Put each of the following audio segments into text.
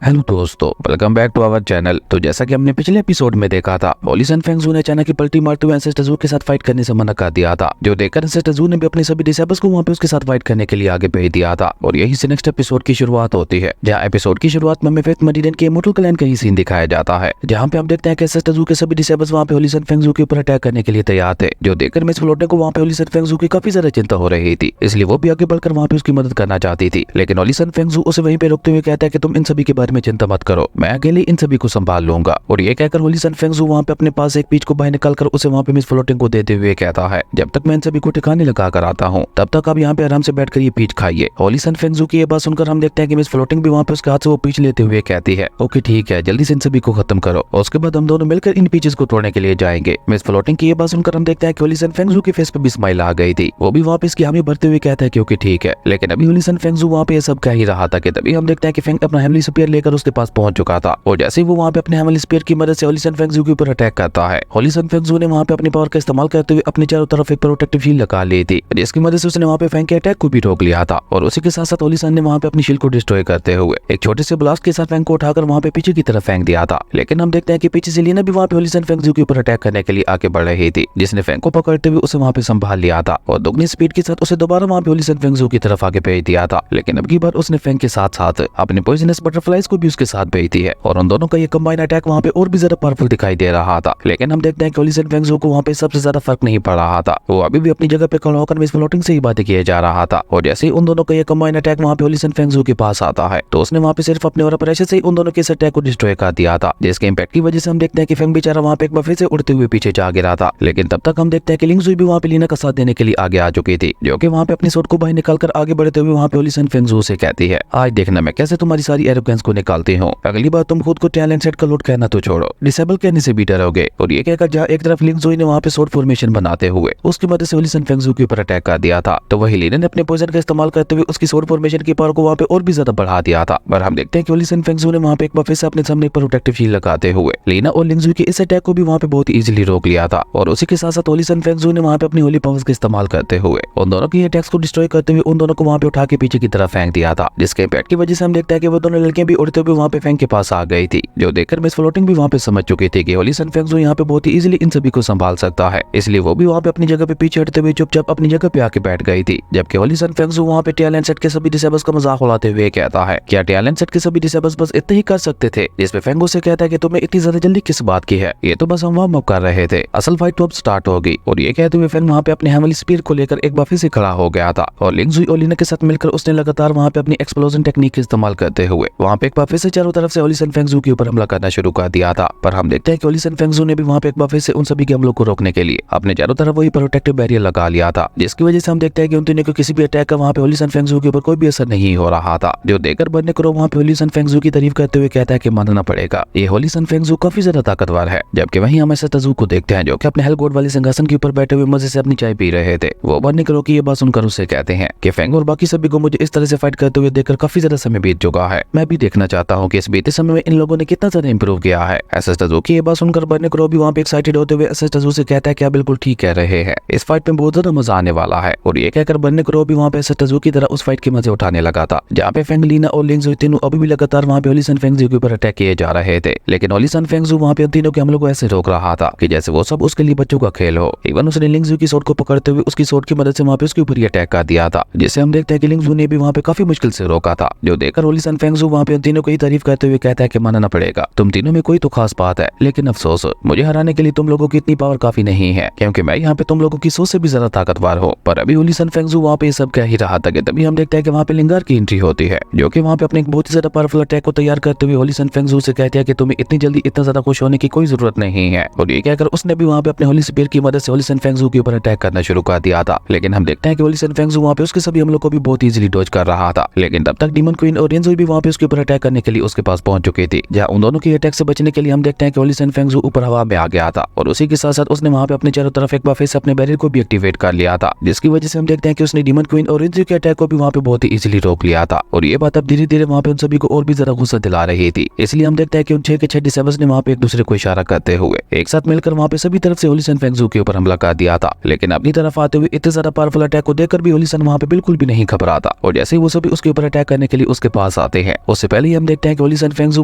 Hello दोस्तों, welcome back to our channel. तो जैसा कि हमने पिछले एपिसोड में देखा था, होली सन फेंग ने अचानक पलटी मारते हुए एंसेस्टर ज़ू के साथ फाइट करने से मना कर दिया था, जो देखकर एंसेस्टर ज़ू ने भी अपने सभी डिसेबल्स को वहां पे उसके साथ फाइट करने के लिए आगे भेज दिया था। और यही से नेक्स्ट एपिसोड की शुरुआत होती है, जहाँ एपिसोड की शुरुआत में हमें फेथ मरीडियन के इमोर्टल क्लैन का ही सीन दिखाया जाता है, जहाँ पे हम देखते हैं कि एंसेस्टर ज़ू के सभी डिसेबल्स वहां पे होली सन फेंग के ऊपर अटैक करने के लिए तैयार थे, जो देखकर मिस फ्लोटे को वहां पे होली सन फेंग की काफी ज्यादा चिंता हो रही थी। इसलिए वो भी आगे बढ़कर वहां पे उसकी मदद करना चाहती थी, लेकिन होली सन फेंग उसे वहीं पे रोकते हुए कहता है कि तुम इन सभी के बारे में चिंता मत करो, मैं अकेले इन सभी को संभाल लूंगा। और ये कहकर होली सन फेंग वहां पे अपने पास एक पीच को बाहर निकालकर उसे वहां पे मिस फ्लोटिंग को देते हुए कहता है, जब तक मैं इन सभी को ठिकाने लगा कर आता हूँ तब तक आप यहाँ पे आराम से बैठकर ये पीच खाइए। होली सन फेंग की ये बात सुनकर हम देखते हैं कि मिस फ्लोटिंग भी वहाँ पे उसके हाथ से वो पीच लेते हुए कहती है, ओके ठीक है, जल्दी से इन सभी को खत्म करो और उसके बाद हम दोनों मिलकर इन पीचेस को तोड़ने के लिए जाएंगे। मिस फ्लोटिंग की ये बात सुनकर हम देखते हैं कि होली सन फेंग के फेस पे भी स्माइल आ गई थी। वो भी वहाँ पे इसकी हामी भरते हुए कहता है कि ओके ठीक है। लेकिन अभी होली सन फेंग वहाँ पे ये सब कह ही रहा था कि तभी हम देखते हैं कि फेंग अपना हेमली स्पीयर लेकर उसके पास पहुंच चुका था, और जैसे ही वो वहाँ पे अपने हेमली स्पीयर की मदद से होली सन फेंग के ऊपर अटैक करता है, होली सन फेंग ने वहाँ पे अपनी पावर का इस्तेमाल करते हुए अपने चारों तरफ एक प्रोटेक्टिव शील्ड लगा ली थी, जिसकी मदद से उसने वहाँ पे फेंग के अटैक को भी रोक लिया था। और उसी के साथ साथ होली सन ने वहाँ पे अपनी शील्ड को डिस्ट्रॉय करते हुए एक छोटे से ब्लास्ट के साथ फेंग को उठाकर वहाँ पे पीछे की तरफ फेंक दिया था। लेकिन हम देखते हैं कि पीछे से लीना भी वहाँ पे होली सन फेंग के ऊपर अटैक करने के लिए आगे बढ़ रही थी, जिसने फेंग को पकड़ते हुए उसे वहाँ पे संभाल लिया था और दुगनी स्पीड के साथ उसे दोबारा वहाँ पे होली सन फेंग की तरफ आगे भेज दिया था। लेकिन अब की बार उसने फेंग के साथ साथ अपने पॉइजनस बटरफ्लाइज को भी उसके साथ भेज दी है, और उन दोनों का ये कंबाइन अटैक वहाँ पे और भी ज्यादा पावरफुल दिखाई दे रहा था। लेकिन हम देखते हैं कि होली सन फेंग को वहाँ पे सबसे ज्यादा फर्क नहीं पड़ रहा था, वो अभी भी अपनी जगह पे खड़ा होकर मिस फ्लोटिंग से ही बातें किए जा रहा था। और जैसे ही उन दोनों का ये कंबाइन अटैक वहाँ पे होली सन फेंग के पास आता है, तो उसने वहाँ पे सिर्फ अपने और प्रेशर से उन दोनों के इस अटैक को डिस्ट्रॉय कर दिया था, जिसके इम्पैक्ट की वजह से हम देखते हैं कि फेंग बेचारा वहाँ पे एक बार फिर से उड़ते हुए पीछे जा गिरा था। लेकिन तब तक हम देखते हैं कि लिंग जुई भी वहाँ पे लीना का साथ देने के लिए आगे आ चुकी थी, जो कि वहाँ पे अपनी सोट को बाहर निकालकर आगे बढ़ते हुए वहाँ पे होली सन फेंग से कहती है, आज देखना मैं कैसे तुम्हारी सारी एरोगेंस को निकालती हूँ। अगली बार तुम खुद को टैलेंट सेट का लोड कहना तो छोड़ो, डिसेबल कहने से भी डरोगे। और ये कहकर जहाँ एक तरफ लिंग जुई ने वहाँ पे सोट फॉर्मेशन बनाते हुए उसकी मदद से होली सन फेंग के ऊपर अटैक कर दिया था, तो वही लीना ने अपने पोइजन का इस्तेमाल करते हुए उसकी सोट फॉर्मेशन की पावर को वहाँ पे और भी ज्यादा बढ़ा दिया था। पर हम देखते हैं कि होली सन फेंग ने वहाँ पे एक बार फिर से अपने सामने प्रोटेक्टिव शील्ड लगाते हुए लीना और लिंग जुई के इस अटैक को भी वहाँ पे बहुत इजीली रोक लिया था। और उसी के साथ साथ होली सन फेंग ने वहाँ पे अपनी होली पावर्स का इस्तेमाल करते हुए उन दोनों की अटैक्स को डिस्ट्रॉय करते हुए उन दोनों को वहाँ पे उठा के पीछे की तरफ फेंक दिया था, जिसके इम्पैक्ट की वजह से हम देखते हैं कि वो दोनों लड़कियां भी उड़ते हुए वहाँ पे फेंग के पास आ गई थी, जो देखकर मिस फ्लोटिंग भी वहाँ पे समझ चुकी थी कि होली सन फेंग यहाँ पे बहुत ही इजीली इन सभी को संभाल सकता है। इसलिए वो भी वहाँ पे अपनी जगह पे पीछे हटते हुए चुपचाप अपनी जगह पे आके बैठ गई थी। जबकि होली सन फेंग वहाँ पे टैलेंट सेट के सभी डिसेबल्स का मजाक उड़ाते हुए कहता है, क्या टैलेंट सेट के सभी डिसेबल्स बस इतने ही कर सकते थे? जिसपे फेंग से कहता है कि तुम्हें इतनी ज्यादा जल्दी किस बात की है, ये तो बस हम वार्म अप कर रहे थे, असल फाइट तो अब स्टार्ट होगी। और ये कहते हुए फेंग वहाँ पे अपने हेमली स्पीयर को लेकर एक बार फिर से खड़ा हो गया था, और लिंग जुई और लीना के साथ मिलकर उसने लगातार वहाँ पे अपनी एक्सप्लोजन टेक्निक का इस्तेमाल करते हुए वहाँ पे एक बार फिर से चारों तरफ से होली सन फेंग के ऊपर हमला करना शुरू कर दिया था। पर हम देखते हैं कि होली सन फेंग ने भी वहाँ पे एक बार फिर से उन सभी के हमलों को रोकने के लिए अपने चारों तरफ वही प्रोटेक्टिव बैरियर लगा लिया था, जिसकी वजह से हम देखते हैं कि उन तीनों को किसी भी अटैक का वहाँ पे होली सन फेंग के ऊपर कोई भी असर नहीं हो रहा था। जो देखकर बनने करो वहाँ पे होली सन फेंग की तारीफ करते हुए कहता है कि मानना पड़ेगा, ये होली सन फेंग काफी ज्यादा ताकतवर है। जबकि वहीं हम ऐसे तजू को देखते हैं, जो कि अपने हेल गॉड वाले सिंहासन के ऊपर बैठे हुए मजे से अपनी चाय पी रहे थे। वो बनने करो की ये बात सुनकर उससे कहते हैं कि फेंग और बाकी सभी को मुझे इस तरह से फाइट करते हुए देखकर काफी ज्यादा समय बीत चुका है, मैं भी देखना चाहता हूँ कि इस बीते समय में इन लोगों ने कितना ज्यादा इंप्रूव किया है। एसएस की ये बात सुनकर बनने करो भी वहाँ पे एक्साइटेड होते हुए एसएस से कहता है कि आप बिल्कुल ठीक कह रहे हैं, इस फाइट में बहुत ज्यादा मजा आने वाला है। और ये कहकर बनने करो भी वहाँ पे एसएस की तरह उस फाइट के मजे उठाने लगा था, जहाँ पे फेंग, लीना और लिंग जुई तीनों अभी भी लगातार वहाँ पे होली सन फेंग के ऊपर अटैक किए जा रहे थे। लेकिन होली सन फेंग वहाँ पे उन तीनों के हमलों को ऐसे रोक रहा था कि जैसे वो सब उसके लिए बच्चों का खेल हो। इवन उसने लिंग जुई की सोट को पकड़ते हुए उसकी सोट की मदद से वहाँ पे उसके ऊपर अटैक कर दिया था, जिसे हम देखते हैं कि लिंग जुई ने भी वहाँ पे काफी मुश्किल से रोका था। जो देखकर होली सन फेंग वहाँ पे उन तीनों को ही तारीफ करते हुए कहता है कि मानना पड़ेगा, तुम तीनों में कोई तो खास बात है, लेकिन अफसोस मुझे हराने के लिए तुम लोगों की इतनी पावर काफी नहीं है, क्योंकि मैं यहाँ पे तुम लोगों की सोच से भी ज्यादा ताकतवर हूँ। पर अभी होली सन फेंग वहाँ पे सब कह ही रहा था कि तभी हम देखते हैं कि वहाँ पे लिंगार की एंट्री होती है, जो कि वहाँ पे अपने एक बहुत ही ज्यादा पावरफुल अटैक को तैयार करते हुए होली सन फेंग से कहती है कि तुम्हें इतनी जल्दी इतना ज्यादा खुश होने की कोई जरूरत नहीं है। और ये कहकर उसने भी वहाँ पे अपने होली स्पीयर की मदद से होली सन फेंग के ऊपर अटैक करना शुरू कर दिया था। लेकिन हम देखते हैं कि होली सन फेंग वहाँ पे उसके सभी हमलों को भी बहुत इजीली डॉज कर रहा था। लेकिन तब तक डीमन क्वीन और रेंजुई भी वहाँ पे उसके ऊपर अटैक करने के लिए उसके पास पहुंच चुकी थी, जहाँ उन दोनों की अटैक से बचने के लिए हम देखते हैं कि होली सन फेंग ऊपर हवा में आ गया था, और उसी के साथ साथ उसने वहाँ पे अपने चारों तरफ एक बार फिर से अपने बैरियर को भी एक्टिवेट कर लिया था, जिसकी वजह से हम देखते हैं कि उसने डीमन क्वीन और रेंजुई के अटैक को भी वहाँ पे बहुत ही इजीली रोक लिया था। और ये बात अब धीरे धीरे वहाँ पे उन सभी को और भी ज्यादा गुस्सा दिला रही थी। इसलिए हम देखते हैं कि उन 6 के 6 डिसेबल्स ने वहाँ पे एक दूसरे को इशारा करते हुए एक साथ मिलकर वहाँ पे सभी तरफ से होली सन फेंग के ऊपर हमला कर दिया था। लेकिन अपनी तरफ आते हुए इतने ज्यादा पावरफुल अटैक को देखकर भी होली सन वहाँ पे बिल्कुल भी नहीं घबराता, और जैसे ही वो सभी उसके ऊपर अटैक करने के लिए उसके पास आते हैं, उससे पहले ही हम देखते हैं कि होली सन फेंगजू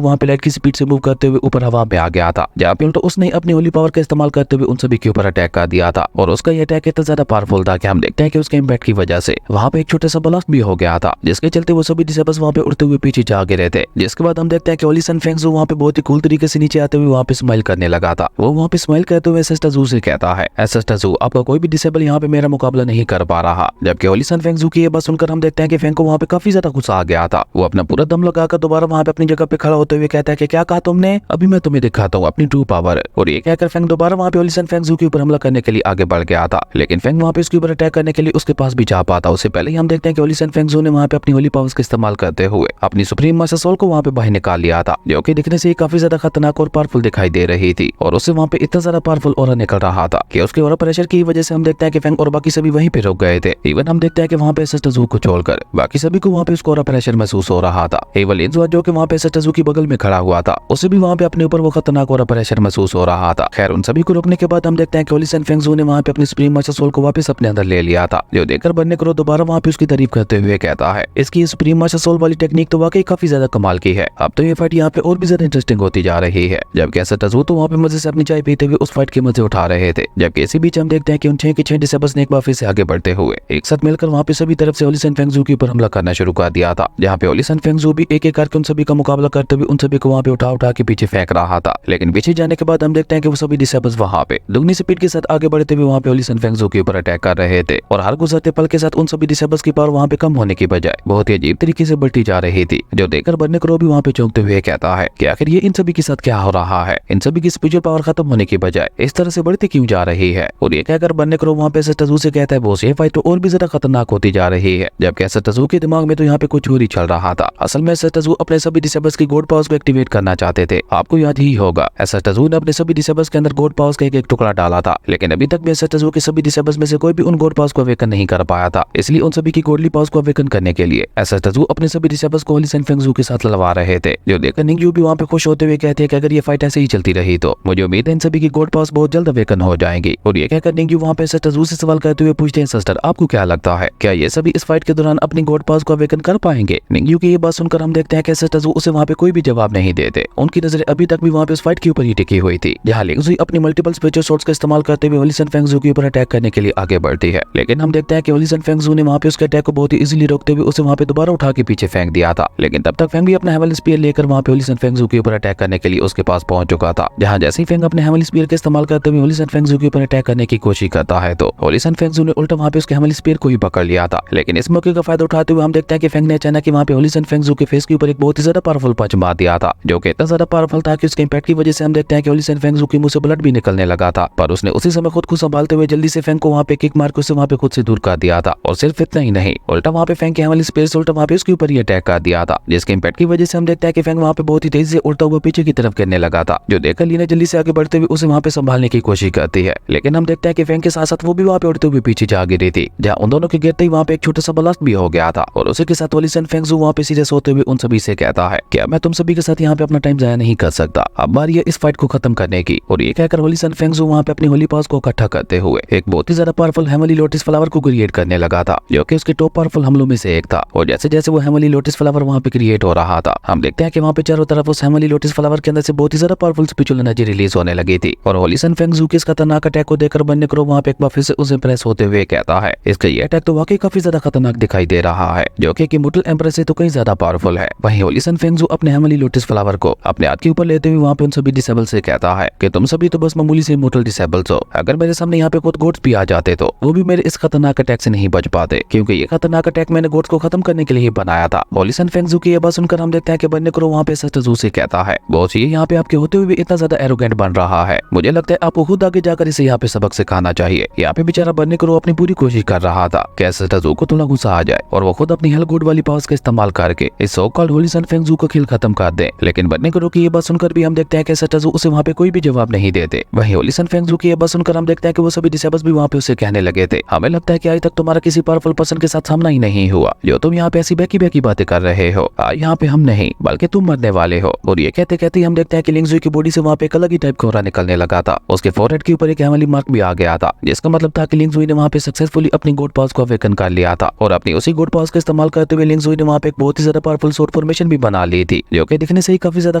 वहाँ पे लाइट की स्पीड से मूव करते हुए ऊपर हवा में आ गया था, जहाँ पे उल्टा उसने अपनी होली पावर का इस्तेमाल करते हुए उन सभी के ऊपर अटैक कर दिया था। और उसका ये अटैक इतना ज्यादा पावरफुल था कि हम देखते हैं कि उसके इम्पैक्ट की वजह से वहाँ पे एक छोटा सा ब्लास्ट भी हो गया था, जिसके चलते वो सभी डिसेबल्स वहाँ पे उड़ते हुए पीछे जा गिरे थे। जिसके बाद हम देखते हैं कि होली सन फेंगजू वहाँ पे बहुत ही कूल तरीके से नीचे आते हुए वहाँ पे स्माइल करने लगा था। वो वहाँ पे स्माइल करते हुए एसएस टजू से कहता है, एसएस टजू आपका कोई भी डिसेबल यहाँ पे मेरा मुकाबला नहीं कर पा रहा। जबकि होली सन फेंगजू की ये बात सुनकर हम देखते हैं कि फेंग को वहाँ पे काफी ज्यादा गुस्सा आ गया था। वो अपना पूरा दम लगाकर दोबारा वहाँ पे अपनी जगह पे खड़ा होते हुए कहता है कि क्या कहा तुमने, अभी मैं तुम्हें दिखाता हूँ अपनी ट्रू पावर। और ये कहकर फेंग दोबारा वहाँ पे होली सन फेंगजू के ऊपर हमला करने के लिए आगे बढ़ गया था। लेकिन फेंग वहाँ पे उसके ऊपर अटैक करने के लिए उसके पास भी जा पाता। उससे पहले ही हम देखते हैं कि होली सन फेंगजू ने वहाँ पे अपनी होली पावर्स का इस्तेमाल करते हुए अपनी सुप्रीम मास्टर सोल को वहाँ पे बाहर निकाल लिया था, जो कि दिखने से काफी ज्यादा खतरनाक और पावरफुल दिखाई दे रही थी। और उससे वहाँ पे इतना ज्यादा पावरफुल ऑरा निकल रहा था कि उसके ऑरा प्रेशर की वजह से हम देखते हैं कि फेंग और बाकी सभी वहीं पे रुक गए थे। इवन हम देखते हैं कि वहाँ पे एसएस टजू को छोड़कर बाकी सभी को वहाँ पे उसको ऑरा प्रेशर महसूस हो रहा था। एवल इंजुआ जो कि वहाँ पे एसएस टजू की बगल में खड़ा हुआ था, उसे भी वहाँ पे अपने ऊपर वो खतरनाक ऑरा प्रेशर महसूस हो रहा था। खैर उन सभी को रोकने के बाद हम देखते हैं कि होली सन फेंगजू ने वहाँ पे अपनी सुप्रीम मास्टर सोल को वापस अपने अंदर ले लिया था, जो देखकर बनने करो दोबारा वहाँ पे उसकी तारीफ करते हुए कहता है, इसकी सुप्रीम मास्टर सोल वाली टेक्निक तो वाकई काफी ज्यादा कमाल की है। अब तो ये फाइट यहाँ पे और भी ज्यादा इंटरेस्टिंग होती जा रही है। जबकि एसएस टजू तो वहाँ पे मजे से अपनी चाय पीते हुए उस फाइट के मजे उठा रहे थे। जबकि इसी बीच हम देखते हैं कि उन 6 के 6 डिसेबल्स ने एक बार फिर से आगे बढ़ते हुए एक साथ मिलकर वहाँ पे सभी तरफ से होली सन फेंगजू के ऊपर हमला करना शुरू कर दिया था, जहाँ पे होली सन फेंगजू भी एक एक करके उन सभी का मुकाबला करते हुए उन सभी को वहाँ पे उठा उठा के पीछे फेंक रहा था। लेकिन पीछे जाने के बाद हम देखते हैं कि वो सभी डिसेबल्स वहाँ पे दुगनी स्पीड के साथ आगे बढ़ते हुए वहाँ पे होली सन फेंगजू के ऊपर अटैक कर रहे थे। और हर गुजरते पल के साथ उन सभी डिसेबल्स की पावर वहाँ पे कम होने की बजाय बहुत ही अजीब तरीके से बढ़ती जा रही थी, जो देखकर बनने करो भी वहाँ पे चौंकते हुए कहता है कि आखिर ये इन सभी के साथ क्या हो रहा है, इन सभी की स्पिरिचुअल पावर खत्म होने की बजाय इस तरह से बढ़ती क्यों जा रही है। और ये कहकर बनने करो वहाँ पे एसएस टजू से कहता है, बॉस ये फाइट तो और भी ज्यादा खतरनाक होती जा रही है। जबकि एसएस टजू के दिमाग में तो यहाँ पे कुछ और ही चल रहा था। असल में एसएस टजू अपने सभी डिसेबल्स की गॉड पावर्स को एक्टिवेट करना चाहते थे। आपको याद ही होगा एसएस टजू ने अपने सभी डिसेबल्स के अंदर गॉड पावर्स का एक टुकड़ा डाला था, लेकिन अभी तक भी एसएस टजू के सभी डिसेबल्स में से कोई भी उन गॉड पावर्स को अवेकन नहीं कर पाया था। इसलिए उन सभी की गॉडली पावर्स को अवेकन करने के लिए एसएस टजू अपने सभी डिसेबल्स को होली सन फेंगजू के साथ लड़वा रहे थे, जो देखकर निंगयू भी वहाँ पे खुश होते हुए कहते हैं कि अगर ये फाइट ऐसे ही चलती रही तो मुझे उम्मीद है इन सभी की गॉड पावर्स बहुत जल्द अवेकन हो जाएंगी। और ये कहकर निंगयू वहाँ पे एसएस टजू से सवाल करते हुए पूछते हैं, सिस्टर आपको क्या लगता है क्या ये सभी इस फाइट के दौरान अपनी गॉड पावर्स को अवेकन कर पाएंगे। निंगयू की ये बात सुनकर हम देखते हैं कि एसएस टजू उसे वहाँ पे कोई भी जवाब नहीं देते। उनकी नजरें अभी तक भी वहाँ पे उस फाइट के ऊपर ही टिकी हुई थी, जहाँ लिंगजुई अपनी मल्टीपल स्पेशल शॉट्स का इस्तेमाल करते हुए होली सन फेंगजू के ऊपर अटैक करने के लिए आगे बढ़ती है। लेकिन हम देखते हैं कि होली सन फेंगजू ने वहाँ पे उसके अटैक को बहुत ही इजीली रोकते हुए उसे वहाँ पे दोबारा उठा के पीछे फेंक दिया था। लेकिन तब तक फेंग भी अपना हेवल स्पीयर लेकर वहाँ पे होली सन फेंगजू के ऊपर अटैक करने के लिए उसके पास पहुंच चुका था, जहाँ जैसे ही फेंग अपने हेवल स्पीयर का इस्तेमाल करते हुए होली सन फेंगजू के ऊपर अटैक करने की कोशिश करता है तो होली सन फेंगजू ने उल्टा वहाँ पे उसके हेवल स्पीयर को ही पकड़ लिया था। लेकिन इस मौके का फायदा उठाते हुए हम देखते हैं कि फेंग ने अचानक वहाँ पे होली सन फेंगजू के फेस के ऊपर एक बहुत ही ज्यादा पावरफुल पंच मार दिया था, जो कि इतना ज्यादा पावरफुल था कि उसके इंपैक्ट की वजह से हम देखते हैं कि होली सन फेंगजू के मुंह से ब्लड भी निकलने लगा था। पर उसने उसी समय खुद को संभालते हुए जल्दी से फेंग को वहाँ पे किक मार के उसे वहाँ पे खुद से दूर कर दिया था। और सिर्फ इतना ही नहीं, उल्टा वहाँ पे फेंग के हेवल स्पीयर से उल्टा वहाँ पे उसके ऊपर ही अटैक कर दिया था, जिसके इंपैक्ट की वजह से हम देखते हैं कि फेंग वहाँ पे बहुत ही तेजी से उल्टा हुआ पीछे की तरफ गिरने लगा था, जो देखकर लीना जल्दी से आगे बढ़ते हुए उसे वहाँ पे संभालने की कोशिश करती है। लेकिन हम देखते हैं कि फेंग के साथ साथ वो भी वहाँ पे उड़ते हुए पीछे जा गिरी थी, जहाँ उन दोनों के गिरते ही वहाँ पे एक छोटा सा ब्लास्ट भी हो गया था। और उसी के साथ होली सन फेंगजू वहाँ पे सीरियस होते हुए उन सभी से कहता है कि मैं तुम सभी के साथ यहाँ पे अपना टाइम जाया नहीं कर सकता, अब बारी है इस फाइट को खत्म करने की। और ये कहकर होली सन फेंगजू वहाँ पे अपनी होली पावर्स को इकट्ठा करते हुए एक बहुत ही ज्यादा पावरफुल हेमली लोटस फ्लावर को क्रिएट करने लगा था, जो कि उसके टॉप पावरफुल हमलों में से एक था। और जैसे जैसे वो हेमली लोटस फ्लावर वहाँ पे क्रिएट हो रहा था, हम देखते हैं कि वहाँ पे चारों तरफ उस हेमली लोटस फ्लावर के अंदर से बहुत ही ज्यादा पावरफुल स्पिरिचुअल एनर्जी रिलीज होने लगी थी। और होली सन फेंगजू के इस खतरनाक अटैक को देखकर बनने करो वहाँ पे एक बार फिर से उसे इंप्रेस होते हुए कहता है, इसका ये अटैक तो वाकई काफी ज्यादा खतरनाक दिखाई दे रहा है, जो कि इमॉर्टल एम्प्रेस से तो कहीं ज्यादा पावरफुल है। वहीं होली सन फेंगजू अपने हेमली लोटस फ्लावर को अपने हाथ के ऊपर लेते हुए वहाँ पे उन सभी डिसेबल से कहता है कि तुम सभी तो बस मामूली से इमॉर्टल डिसेबल्स हो, अगर मेरे सामने यहाँ पे खुद गोड्स भी आ जाते तो वो भी मेरे इस खतरनाक अटैक से नहीं बच पाते, क्योंकि ये खतरनाक अटैक मैंने गोड्स को खत्म करने के लिए ही बनाया था। होली सन फेंगजू की ये बात सुनकर हम देखते हैं कि बनने करो वहाँ पे एसएस टजू से कहता है, बॉस ये यहाँ पे आपके होते हुए भी इतना ज्यादा एरोगेंट बन रहा है, मुझे लगता है आपको खुद आगे जाकर इसे यहाँ पे सबक सिखाना चाहिए। यहाँ पे बेचारा बनने करो अपनी पूरी कोशिश कर रहा था कि एसएस टजू को थोड़ा गुस्सा आ जाए और वो खुद अपनी हेल गुड वाली पावर्स का इस्तेमाल करके इस सो कॉल्ड होली सन फेंगजू का खेल खत्म कर दे। लेकिन बनने करो की ये बात सुनकर भी हम देखते हैं कि एसएस टजू उसे वहाँ पे कोई भी जवाब नहीं देते। वहीं होली सन फेंगजू की ये बात सुनकर हम देखते हैं कि वो सभी डिसेबल्स भी वहाँ पे उसे कहने लगे थे, हमें लगता है कि आज तक तुम्हारा किसी पावरफुल पर्सन के साथ सामना ही नहीं हुआ, जो तुम यहाँ पे ऐसी बेकी बेकी बातें कर रहे हो, यहाँ पे हम नहीं बल्कि तुम मरने वाले हो। और ये कहते कहते हम देखते हैं कि लिंगजुई की बॉडी से वहाँ पे एक अलग ही टाइप का ऑरा निकलने लगा था, उसके फोरहेड के ऊपर एक हेमली मार्क भी आ गया था, जिसका मतलब था कि लिंगजुई ने वहाँ पे सक्सेसफुली अपनी गॉड पावर्स को अवेकन कर लिया था। और अपनी उसी गॉड पावर्स का इस्तेमाल करते हुए लिंगजुई ने वहाँ पे एक बहुत ही ज्यादा पावरफुल स्वॉर्ड फॉर्मेशन फॉर्मेशन भी बना ली थी, जो कि दिखने से ही काफी ज्यादा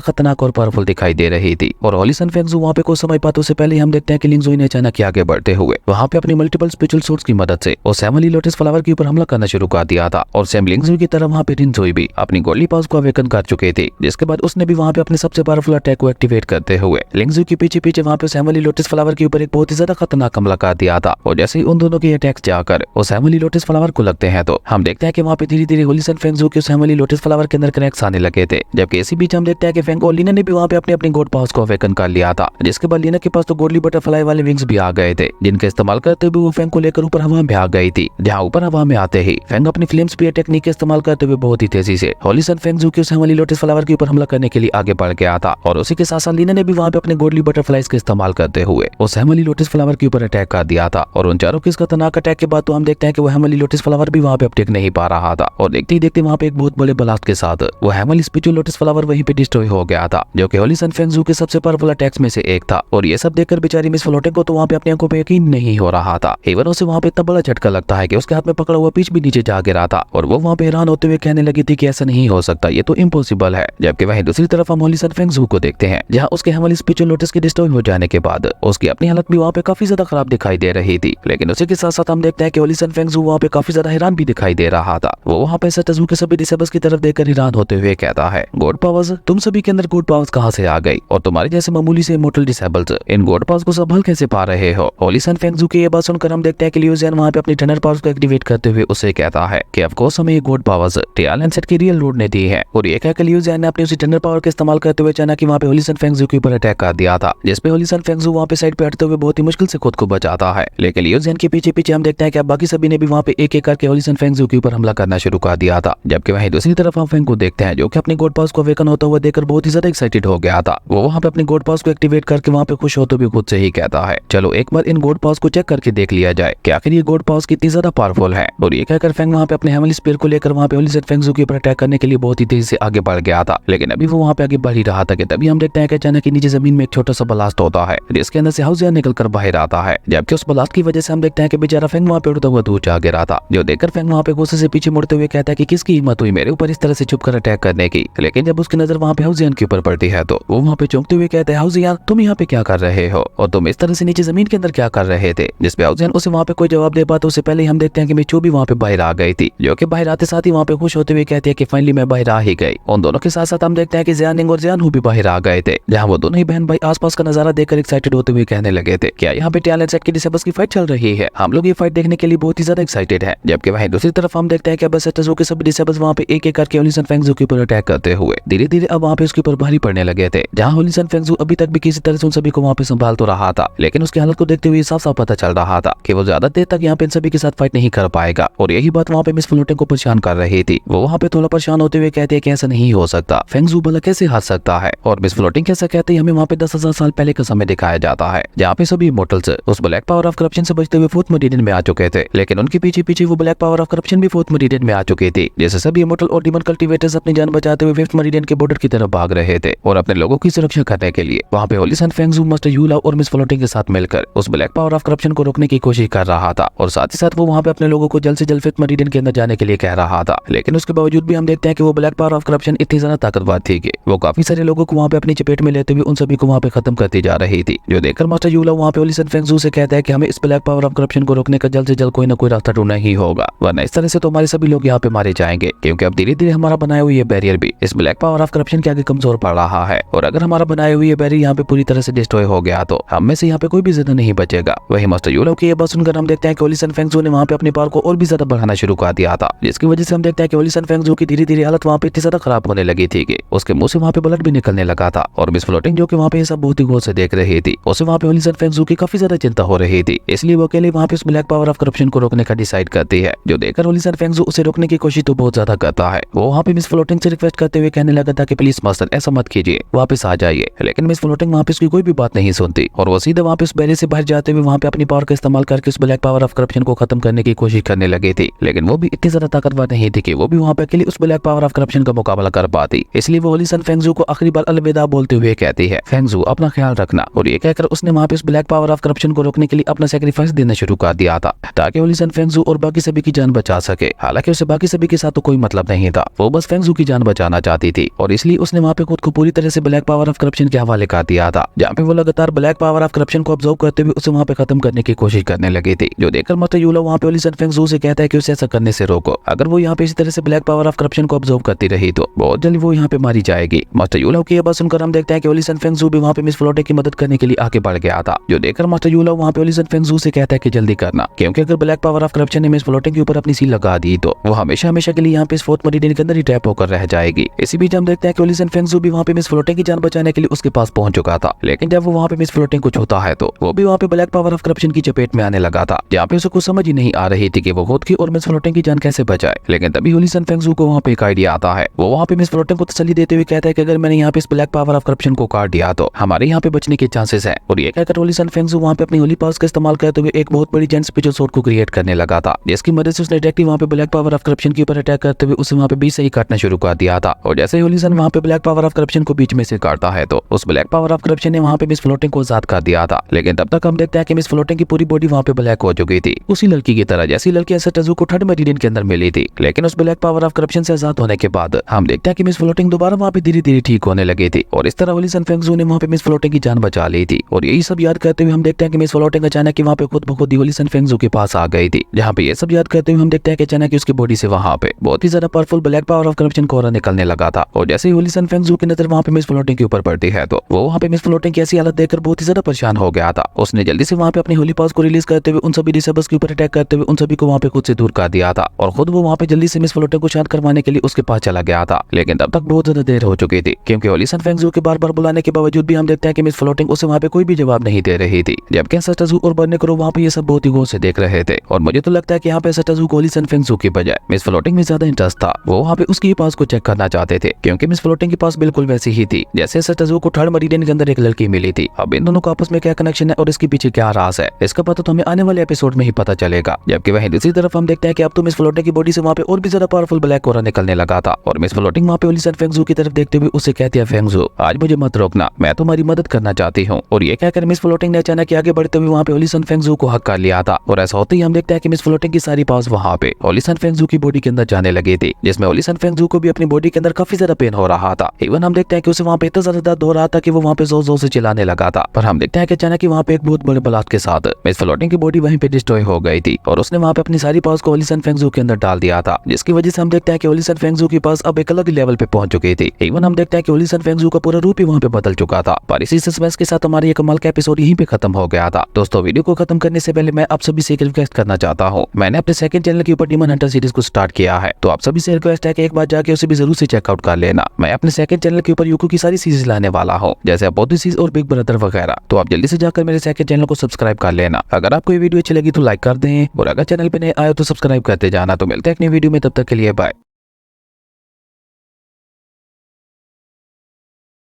खतरनाक और पावरफुल दिखाई दे रही थी। और होली सन फेंगजू वहाँ पे कुछ समय पाते से पहले हम देखते हैं कि लिंगजुई ने अचानक आगे बढ़ते हुए वहाँ पे अपनी मल्टीपल स्पिरिचुअल सोर्स की मदद से उस हेवनली लोटस फ्लावर के ऊपर हमला करना शुरू कर दिया था। और सेम लिंगजुई की तरह वहाँ पे रिनजुई भी अपनी गोल्डी पावर्स को अवेकन कर चुके थे, जिसके बाद उसने भी वहाँ पे अपने सबसे पावरफुल अटैक को एक्टिवेट करते हुए लिंगजुई के पीछे पीछे वहाँ पे उस हेवनली लोटस फ्लावर के ऊपर एक बहुत ही ज्यादा खतरनाक हमला कर दिया था। और जैसे ही उन दोनों के अटैक्स जाकर उस हेवनली लोटस फ्लावर को लगते हैं तो हम देखते हैं कि वहाँ पे धीरे धीरे होली सन फेंगजू के उस हेवनली लोटस फ्लावर के अंदर क्रैक्स आने लगे थे। जबकि इसी बीच हम देखते हैं कि फेंग और लीना ने भी वहाँ पे अपनी गॉड पावर्स को अवेकन कर लिया था, जिसके बाद लीना के पास तो गोल्डी बटरफ्लाई वाले विंग्स भी आ गए थे, जिनका इस्तेमाल करते हुए वो फेंग को लेकर ऊपर हवा में आ गई थी। जहाँ ऊपर हवा में आते ही फेंग अपनी फ्लेम स्पीयर टेक्निक का इस्तेमाल करते हुए बहुत ही तेजी से होली सन फेंगजू के उस हेवनली लोटस फ्लावर के ऊपर हमला करने के लिए आगे बढ़ गया था। और उसी के साथ साथ लीना ने भी वहाँ पे अपने गोल्डी बटरफ्लाइज का इस्तेमाल करते हुए उस हेवनली लोटस फ्लावर के ऊपर अटैक कर दिया था। और उन चारों के इस खतरनाक अटैक के बाद तो हम देखते हैं कि वो हेवनली लोटस फ्लावर भी वहाँ पे अब टिक नहीं पा रहा था। और देखते ही देखते वहाँ पे एक बहुत बड़े ब्लास्ट के साथ वो हेवनली स्पिरिचुअल लोटस फ्लावर वहीं पे डिस्ट्रॉय हो गया था, जो कि होली सन फेंगजू के सबसे पावरफुल अटैक्स में से एक था। और ये सब देखकर बेचारी मिस फ्लोटिंग को तो वहाँ पे अपनी आंखों पे यकीन नहीं हो रहा था। इवन उसे वहाँ पे इतना बड़ा झटका लगता है कि उसके हाथ में पकड़ा हुआ पीच भी नीचे जा गिरा था। और वो वहाँ पे हैरान होते हुए कहने लगी थी कि ऐसा नहीं हो सकता, ये तो इम्पॉसिबल है। जबकि वहीं दूसरी तरफ हम होली सन फेंगजू को देखते हैं, जहाँ उसके हेवनली स्पिरिचुअल लोटस के डिस्ट्रॉय हो जाने के बाद उसकी अपनी हालत भी वहाँ पे काफी ज्यादा खराब दिखाई दे रही थी। लेकिन उसी के साथ साथ हम देखते हैं कि होली सन फेंगजू वहाँ पे काफी ज्यादा हैरान भी दिखाई दे रहा था। वो वहाँ पे सटजू के सभी डिसेबल्स की तरफ देखकर हैरान होते हुए कहता है, गॉड पावर्स, तुम सभी के अंदर गॉड पावर्स कहाँ से आ गई? और तुम्हारे जैसे मामूली से immortal disables in God powers को संभाल कैसे पा रहे हो? होली सन फेंगजू की ये बात सुनकर हम देखते हैं कि लियू जियान वहाँ पे अपनी थंडर पावर्स को एक्टिवेट करते हुए उसे कहता है कि ऑफ कोर्स हमें ये गॉड पावर्स टिया लैंसेट की रियल लॉर्ड ने दी है। और ये कहकर लियू जियान ने अपनी उसी थंडर पावर का इस्तेमाल करते हुए अचानक वहाँ पे होली सन फेंगजू के ऊपर अटैक कर दिया था, जिसपे होली सन फेंगजू वहाँ पे साइड पे हटते हुए बहुत ही मुश्किल से खुद को बचाता है। लेकिन लियू जियान के पीछे पीछे हम देखते हैं कि अब बाकी सभी ने भी वहाँ पे एक एक करके होली सन फेंगजू के ऊपर हमला करना शुरू कर दिया था। जबकि वहीं दूसरी तरफ हम फेंग को देखते हैं, जो कि अपनी गॉड पावर्स को अवेकन होता हुआ देखकर बहुत ही ज्यादा एक्साइटेड हो गया था। वो वहाँ पे अपनी गॉड पावर्स को एक्टिवेट करके वहाँ पे खुश होते हुए खुद से ही कहता है, चलो एक बार इन गॉड पावर्स को चेक करके देख लिया जाए कि आखिर ये गॉड पावर्स कितनी ज्यादा पावरफुल है। और ये कहकर फेंग वहाँ पे अपने हेवनली स्पीयर को लेकर वहाँ पे होली सन फेंगजू के ऊपर अटैक करने के लिए बहुत ही तेजी से आगे बढ़ गया था। लेकिन अभी वो वहाँ पे आगे बढ़ ही रहा था कि तभी हम देखते हैं कि अचानक नीचे जमीन में एक छोटा सा ब्लास्ट होता है, जिसके अंदर से हाउजिया निकलकर बाहर आता है। जबकि उस ब्लास्ट की वजह से हम देखते हैं कि बेचारा फेंग वहाँ पे उड़ता हुआ दूर जा गिरा था, जो देखकर फेंग वहाँ पे गुस्से से पीछे मुड़ते हुए कहता है कि किसकी हिम्मत हुई मेरे ऊपर इस तरह से छुपकर अटैक करने की। लेकिन जब उसकी नजर वहाँ पे हाउजियान के ऊपर पड़ती है तो वो वहाँ पे चौंकते हुए कहते हैं, हाउजियान तुम यहाँ पे क्या कर रहे हो और तुम इस तरह से नीचे जमीन के अंदर क्या कर रहे थे? जिसपे हाउजियान उसे वहाँ पे कोई जवाब दे पाता उससे पहले ही हम देखते हैं कि मिचू भी वहाँ पे बाहर आ गई थी, जो कि बाहर आते साथ ही वहाँ पे खुश होते हुए कहती है कि फाइनली मैं बाहर आ ही गई। उन दोनों के साथ साथ हम देखते हैं कि जियानिंग और जियानहू भी बाहर आ गए थे, जहाँ वो दोनों ही बहन भाई आसपास का नजारा देखकर एक्साइटेड होते हुए कहने लगे थे, क्या यहाँ पे टैलेंट सेट की डिसेबल्स की फाइट चल रही है? हम लोग ये फाइट देखने के लिए बहुत ही ज्यादा एक्साइटेड है। जबकि वहीं दूसरी तरफ हम देखते हैं कि बस के सभी डिसेबल्स वहाँ पे एक एक करके होली सन फेंगजू के ऊपर अटैक करते हुए धीरे धीरे अब वहाँ पे उसके ऊपर भारी पड़ने लगे थे। जहाँ होली सन फेंगजू अभी तक भी किसी तरह से उन सभी को वहाँ पे संभाल तो रहा था, लेकिन उसकी हालत को देखते हुए साफ साफ पता चल रहा था कि वो ज्यादा देर तक यहाँ पे इन सभी के साथ फाइट नहीं कर पाएगा। और यही बात वहाँ पे मिस फ्लोटिंग को परेशान कर रही थी। वो वहाँ पे थोड़ा परेशान होते हुए कहते हैं कि ऐसा नहीं हो सकता, फेंगजू भला कैसे हार सकता है? और मिस फ्लोटिंग कैसे कहते हैं, हमें वहाँ पे 10,000 साल पहले का समय दिखाया जाता है, जहाँ पे सभी इमॉर्टल्स उस ब्लैक पावर ऑफ करप्शन से बचते हुए फोर्थ मेरिडियन में आ चुके थे। लेकिन उनके पीछे पीछे वो ब्लैक पावर ऑफ करप्शन भी फोर्थ मेरिडियन में आ चुकी थी। जैसे सभी इमॉर्टल और डीमन कल्टीवेटर्स अपनी जान बचाते हुए फिफ्थ मेरिडियन के बॉर्डर की तरफ भाग रहे थे और अपने लोगों की सुरक्षा करने के लिए वहाँ पे होली सन फेंगजू, मास्टर यूला और मिस फ्लोटिंग के साथ मिलकर उस ब्लैक पावर ऑफ करप्शन को रोकने की कोशिश कर रहा था। और साथ ही साथ वो वहाँ पे अपने लोगों को जल्द से जल्द फिफ्थ मेरिडियन के अंदर जाने के लिए कह रहा था। लेकिन उसके बावजूद भी हम देखते हैं कि वो ब्लैक पावर ऑफ करप्शन इतनी ज्यादा ताकतवर थी कि वो काफी सारे लोगों को वहाँ पे अपनी चपेट में लेते हुए उन सभी को वहाँ पे खत्म करती जा रही थी। जो देखकर मास्टर यूला वहाँ पे होली सन फेंगजू से कहता है कि हमें इस ब्लैक पावर ऑफ करप्शन को रोकने का जल्द से जल्द कोई ना कोई रास्ता ढूंढना ही होगा, वरना इस तरह से तो हमारे सभी लोग यहाँ पे मारे जाएंगे। क्योंकि अब धीरे धीरे हमारा बनाया हुआ ये बैरियर भी इस ब्लैक पावर ऑफ करप्शन के आगे कमजोर पड़ रहा है। और अगर हमारा बनाया हुआ ये बैरियर यहाँ पे पूरी तरह से डिस्ट्रॉय हो गया तो हम में से यहाँ पे कोई भी जिंदा नहीं बचेगा। वही मास्टर यूला की ये बात सुनकर हम देखते हैं कि होली सन फेंगजू ने वहाँ पे अपनी पावर को और भी ज्यादा बढ़ाना शुरू कर दिया था, जिसकी वजह से हम देखते हैं कि होली सन फेंगजू की धीरे धीरे हालत वहाँ पे इतनी ज्यादा खराब होने लगी थी कि उसके मुंह से वहाँ पे ब्लड भी निकलने लगा था। और मिस फ्लोटिंग जो कि वहाँ पे ये सब बहुत ही गौर से देख रही थी, उसे वहाँ पे होली सन फेंगजू की काफी ज्यादा चिंता हो रही थी। इसलिए वो अकेले वहाँ पे उस ब्लैक पावर ऑफ करप्शन को रोकने का डिसाइड करती है। जो देखकर होली सन फेंगजू उसे रोकने की कोशिश तो बहुत ज्यादा करता है। वो वहाँ पे मिस फ्लोटिंग से रिक्वेस्ट करते हुए कहने लगा था कि प्लीज मास्टर ऐसा मत कीजिए, वापस आ जाइए। लेकिन मिस फ्लोटिंग वहाँ पे उसकी कोई भी बात नहीं सुनती और वो सीधे वहाँ पे उस बैरियर से बाहर जाते हुए वहाँ पे अपनी पावर का इस्तेमाल करके उस ब्लैक पावर ऑफ करप्शन को खत्म करने की कोशिश करने लगी थी। लेकिन वो भी इतनी ज्यादा ताकतवर नहीं थी कि वो भी वहाँ पे अकेले उस ब्लैक पावर ऑफ करप्शन का मुकाबला कर पाती। इसलिए वो होली सन फेंगजू को आखिरी बार अलविदा बोलते हुए कहती है, फेंगजू अपना ख्याल रखना। और ये कहकर उसने वहाँ पे उस ब्लैक पावर ऑफ करप्शन को रोकने के लिए अपना सैक्रिफाइस देना शुरू कर दिया था, ताकि होली सन फेंगजू और बाकी सभी की जान बचा सके। हालांकि उसे बाकी सभी के साथ तो कोई मतलब नहीं था, वो बस फेंगजू फेंगजू की जान बचाना चाहती थी और इसलिए उसने वहाँ पे खुद को पूरी तरह से ब्लैक पावर ऑफ करप्शन के हवाले कर दिया था, जहाँ पे वो लगातार ब्लैक पावर ऑफ करप्शन को ऑब्जर्व करते हुए उसे वहाँ पे खत्म करने की कोशिश करने लगी थी। जो देखकर मास्टर यूला वहाँ पे ओली सन फेंगजू से कहता है कि उसे ऐसा करने से रोको, अगर वो यहाँ पे इसी तरह से ब्लैक पावर ऑफ करप्शन को ऑब्जर्व करती रही तो बहुत जल्दी वो यहाँ पे मारी जाएगी। मास्टर यूला की यह बात सुनकर हम देखते हैं कि ओली सन फेंगजू भी वहाँ पे मिस फ्लोटे की मदद करने के लिए आगे बढ़ गया था। जो देखकर मास्टर यूला वहाँ पे ओली सन फेंगजू से कहता है कि जल्दी करना, क्योंकि अगर ब्लैक पावर ऑफ करप्शन ने मिस फ्लोटे के ऊपर अपनी सील लगा दी तो वो हमेशा हमेशा के लिए यहाँ पे इस फोर्थ मेरिडियन के अंदर ही ट्रैप होकर रह जाएगी। इसी बीच हम देखते हैं कि ओली सन फेंगजू भी वहाँ पे मिस फ्लोटिंग की जान बचाने के लिए उसके पास पहुंच चुका था, लेकिन जब वो वहाँ पे मिस फ्लोटिंग को छूता है तो वो भी वहाँ पे ब्लैक पावर ऑफ करप्शन की चपेट में आने लगा था, जहाँ पे उसे कुछ समझ ही नहीं आ रही थी कि वो खुद की और मिस फ्लोटिंग की जान कैसे बचाए। लेकिन तभी ओली सन फेंगजू को वहाँ पे एक आइडिया आता है। वो वहाँ पे मिस फ्लोटिंग को तसल्ली देते हुए कहता है कि अगर मैंने यहाँ पे इस ब्लैक पावर ऑफ करप्शन को काट दिया तो हमारे यहाँ पे बचने के चांसेस है। और ये कहकर ओली सन फेंगजू वहाँ पे अपनी होली पावर्स का इस्तेमाल करते हुए एक बहुत बड़ी जेंट स्पेशल सोर्ड को क्रिएट करने लगा था, जिसकी मदद से उसने डायरेक्टली वहाँ पे ब्लैक पावर ऑफ करप्शन के ऊपर अटैक करते हुए उसे वहाँ पे बीच से ही काटना शुरू कर दिया था। और जैसे ही ओली सन वहाँ पे ब्लैक पावर ऑफ करप्शन को बीच में से काटता है तो उस ब्लैक पावर ऑफ करप्शन ने वहाँ पे मिस फ्लोटिंग को आजाद कर दिया था। लेकिन तब तक हम देखते हैं कि मिस फ्लोटिंग की पूरी बॉडी वहाँ पे ब्लैक हो चुकी थी, उसी लड़की की तरह जैसी लड़की एसेटजू को थर्ड मेरिडियन के अंदर मिली थी। लेकिन उस ब्लैक पावर ऑफ करप्शन से आजाद होने के बाद हम देखते हैं कि मिस फ्लोटिंग दोबारा वहाँ पे धीरे धीरे ठीक होने लगी थी और इस तरह ओली सन फेंगजू ने वहाँ पे मिस फ्लोटिंग की जान बचा ली थी। और यही सब याद करते हुए हम देखते हैं कि मिस फ्लोटिंग अचानक वहाँ पे खुद ब खुद ओली सन फेंगजू के पास आ गई थी, जहाँ पे ये सब याद करते हुए हम देखते हैं कि अचानक उसकी बॉडी से वहाँ पे बहुत ही ज्यादा powerful black power of corruption कोरा निकलने लगा था। और जैसे ही ओली सन फेंगजू की नजर वहाँ पे मिस फ्लोटिंग के ऊपर पड़ती है तो वो वहाँ पे मिस फ्लोटिंग की ऐसी हालत देखकर बहुत ही ज्यादा परेशान हो गया था। उसने जल्दी से वहाँ पे अपनी होली पावर्स को रिलीज करते हुए उन सभी डिसेबल्स के ऊपर अटैक करते हुए उन सभी को वहाँ पे खुद से दूर कर दिया था और खुद वो वहाँ पे जल्दी से मिस फ्लोटिंग को शांत करवाने के लिए उसके पास चला गया था। लेकिन तब तक बहुत ज्यादा देर हो चुकी थी, क्योंकि ओली सन फेंगजू के बार बार बुलाने के बावजूद भी हम देखते हैं कि मिस फ्लोटिंग उसे वहाँ पे कोई भी जवाब नहीं दे रही थी। जबकि एसेटजू और बर्ने करो वहाँ पे ये सब बहुत ही गौर से देख रहे थे और मुझे तो लगता है कि यहाँ पे एसेटजू को ओली सन फेंगजू की बजाय मिस फ्लोटिंग में ज्यादा इंटरेस्ट था। वो वहाँ पे उसकी पास को चेक करना चाहते थे, क्योंकि मिस फ्लोटिंग के पास बिल्कुल वैसी ही थी जैसे एसेटजू को थर्ड मेरिडियन के अंदर एक लड़की मिली थी। अब इन दोनों का आपस में क्या कनेक्शन है और इसके पीछे क्या राज है, इसका पता तो हमें आने वाले एपिसोड में ही पता चलेगा। जबकि वहीं दूसरी तरफ हम देखते हैं कि अब तो मिस फ्लोटिंग की बॉडी से वहाँ पे और भी ज्यादा पावरफुल ब्लैक कोरा निकलने लगा था और मिस फ्लोटिंग वहाँ पे ओली सन फेंगजू की तरफ देखते हुए उसे कहती है, फेंगजू आज मुझे मत रोकना, मैं तुम्हारी मदद करना चाहती हूँ। और ये कहकर मिस फ्लोटिंग ने अचानक आगे बढ़ते हुए वहाँ पे ओली सन फेंगजू को हक कर लिया था। और ऐसा होते ही हम देखते हैं कि मिस फ्लोटिंग की सारी पावर्स वहाँ पे ओली सन फेंगजू की बॉडी के अंदर जाने लगी थी, जिसमें ओली सन फेंगजू को भी अपनी बॉडी के अंदर काफी ज्यादा पेन हो रहा था। इवन हम देखते हैं कि उसे वहाँ पे इतना ज्यादा दर्द हो रहा था कि वो वहाँ पे जोर जोर से चिल्लाने लगा था। पर हम देखते हैं कि अचानक वहाँ पे एक बहुत बड़े ब्लास्ट के साथ मिस फ्लोटिंग की बॉडी वहीं पे डिस्ट्रॉय हो गई थी और उसने वहाँ पे अपनी सारी पावर्स को ओली सन फेंगजू के अंदर डाल दिया था, जिसकी वजह से हम देखते हैं कि ओली सन फेंगजू की पावर्स अब एक अलग लेवल पे पहुंच चुकी थी। इवन हम देखते हैं कि ओली सन फेंगजू का पूरा रूप ही वहाँ पे बदल चुका था। पर इसी सस्पेंस के साथ हमारी ये कमाल का एपिसोड यहीं पे खत्म हो गया था। दोस्तों वीडियो को खत्म करने से पहले मैं आप सभी से एक रिक्वेस्ट करना चाहता हूँ। मैंने अपने सेकंड चैनल के ऊपर डीमन हंटर सीरीज को स्टार्ट किया है, तो आप सभी से रिक्वेस्ट है कि एक बार जाके उसे भी जरूर से चेकआउट कर लेना। मैं अपने सेकंड चैनल के ऊपर यूको की सारी सीरीज लाने वाला हूँ, जैसे अबोधी सीरीज और बिग ब्रदर वगैरह। तो आप जल्दी से जाकर मेरे सेकंड चैनल को सब्सक्राइब कर लेना। अगर आपको ये वीडियो अच्छी लगी तो लाइक कर दें और अगर चैनल पे नए आए तो सब्सक्राइब करते जाना। तो मिलते हैं एक नई वीडियो में, तब तक के लिए बाय।